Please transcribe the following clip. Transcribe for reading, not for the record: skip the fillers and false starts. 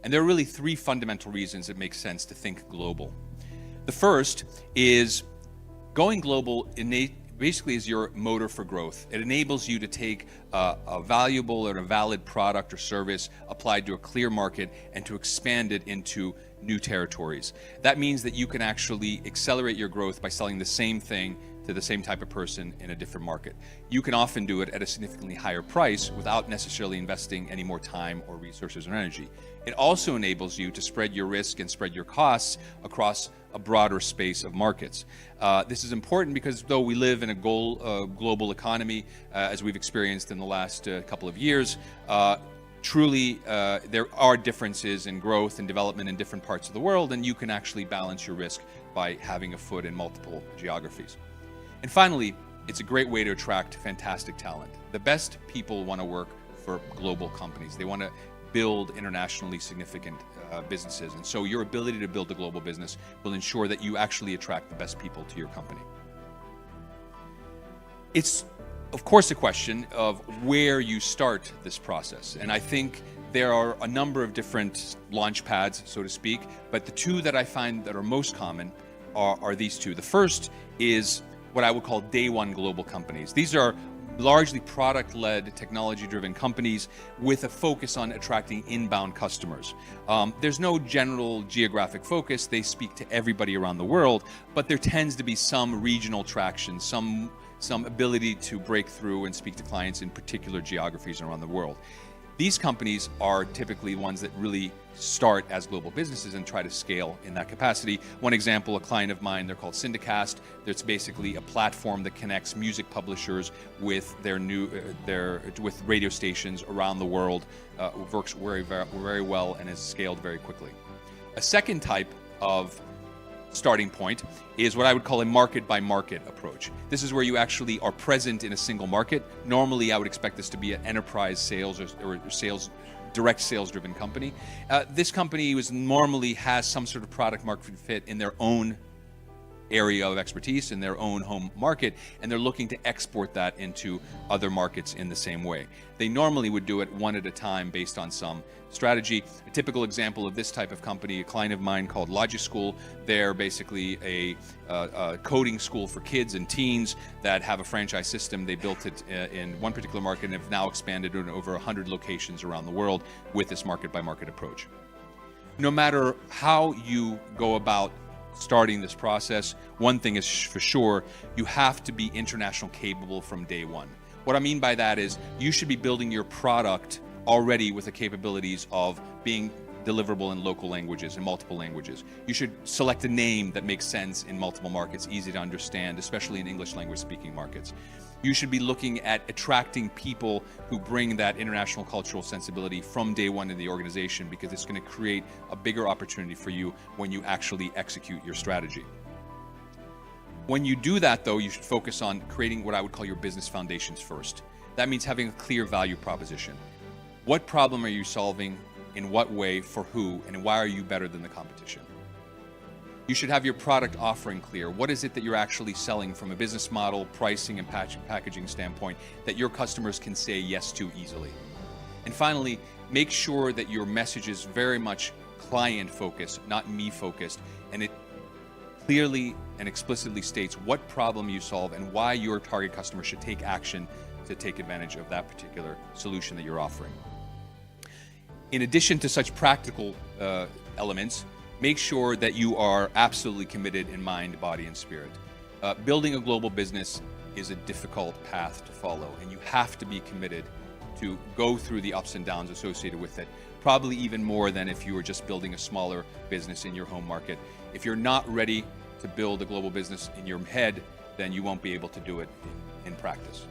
And there are really three fundamental reasons it makes sense to think global. The first is going global basically is your motor for growth. It enables you to take a valuable or a valid product or service applied to a clear market and to expand it into new territories. That means that you can actually accelerate your growth by selling the same thing to the same type of person in a different market. You can often do it at a significantly higher price without necessarily investing any more time or resources or energy. It also enables you to spread your risk and spread your costs across a broader space of markets. This is important because though we live in a global economy, as we've experienced in the last couple of years, truly there are differences in growth and development in different parts of the world, and you can actually balance your risk by having a foot in multiple geographies. And finally, it's a great way to attract fantastic talent. The best people want to work for global companies. They want to build internationally significant businesses. And so your ability to build a global business will ensure that you actually attract the best people to your company. It's, of course, a question of where you start this process. And I think there are a number of different launch pads, so to speak, but the two that I find that are most common are these two. The first is what I would call day one global companies. These are largely product-led, technology-driven companies with a focus on attracting inbound customers. There's no general geographic focus. They speak to everybody around the world, but there tends to be some regional traction, some ability to break through and speak to clients in particular geographies around the world. These companies are typically ones that really start as global businesses and try to scale in that capacity. One example, a client of mine, they're called Syndicast. It's basically a platform that connects music publishers with with radio stations around the world. Works very well and is scaled very quickly. A second type of starting point is what I would call a market by market approach. This is where you actually are present in a single market. Normally, I would expect this to be an enterprise sales or direct sales driven company. This company normally has some sort of product market fit in their own area of expertise, in their own home market, and they're looking to export that into other markets in the same way. They normally would do it one at a time based on some strategy. A typical example of this type of company, a client of mine called Logic School. They're basically a coding school for kids and teens that have a franchise system. They built it in one particular market and have now expanded in over 100 locations around the world with this market by market approach. No matter how you go about starting this process, one thing is for sure, you have to be international capable from day one. What I mean by that is you should be building your product already with the capabilities of being deliverable in local languages, in multiple languages. You should select a name that makes sense in multiple markets, easy to understand, especially in English language speaking markets. You should be looking at attracting people who bring that international cultural sensibility from day one in the organization, because it's going to create a bigger opportunity for you when you actually execute your strategy. When you do that, though, you should focus on creating what I would call your business foundations first. That means having a clear value proposition. What problem are you solving? In what way? For who? And why are you better than the competition? You should have your product offering clear. What is it that you're actually selling from a business model, pricing, and packaging standpoint that your customers can say yes to easily? And finally, make sure that your message is very much client-focused, not me-focused, and it clearly and explicitly states what problem you solve and why your target customer should take action to take advantage of that particular solution that you're offering. In addition to such practical elements, make sure that you are absolutely committed in mind, body, and spirit. Building a global business is a difficult path to follow, and you have to be committed to go through the ups and downs associated with it, probably even more than if you were just building a smaller business in your home market. If you're not ready to build a global business in your head, then you won't be able to do it in practice.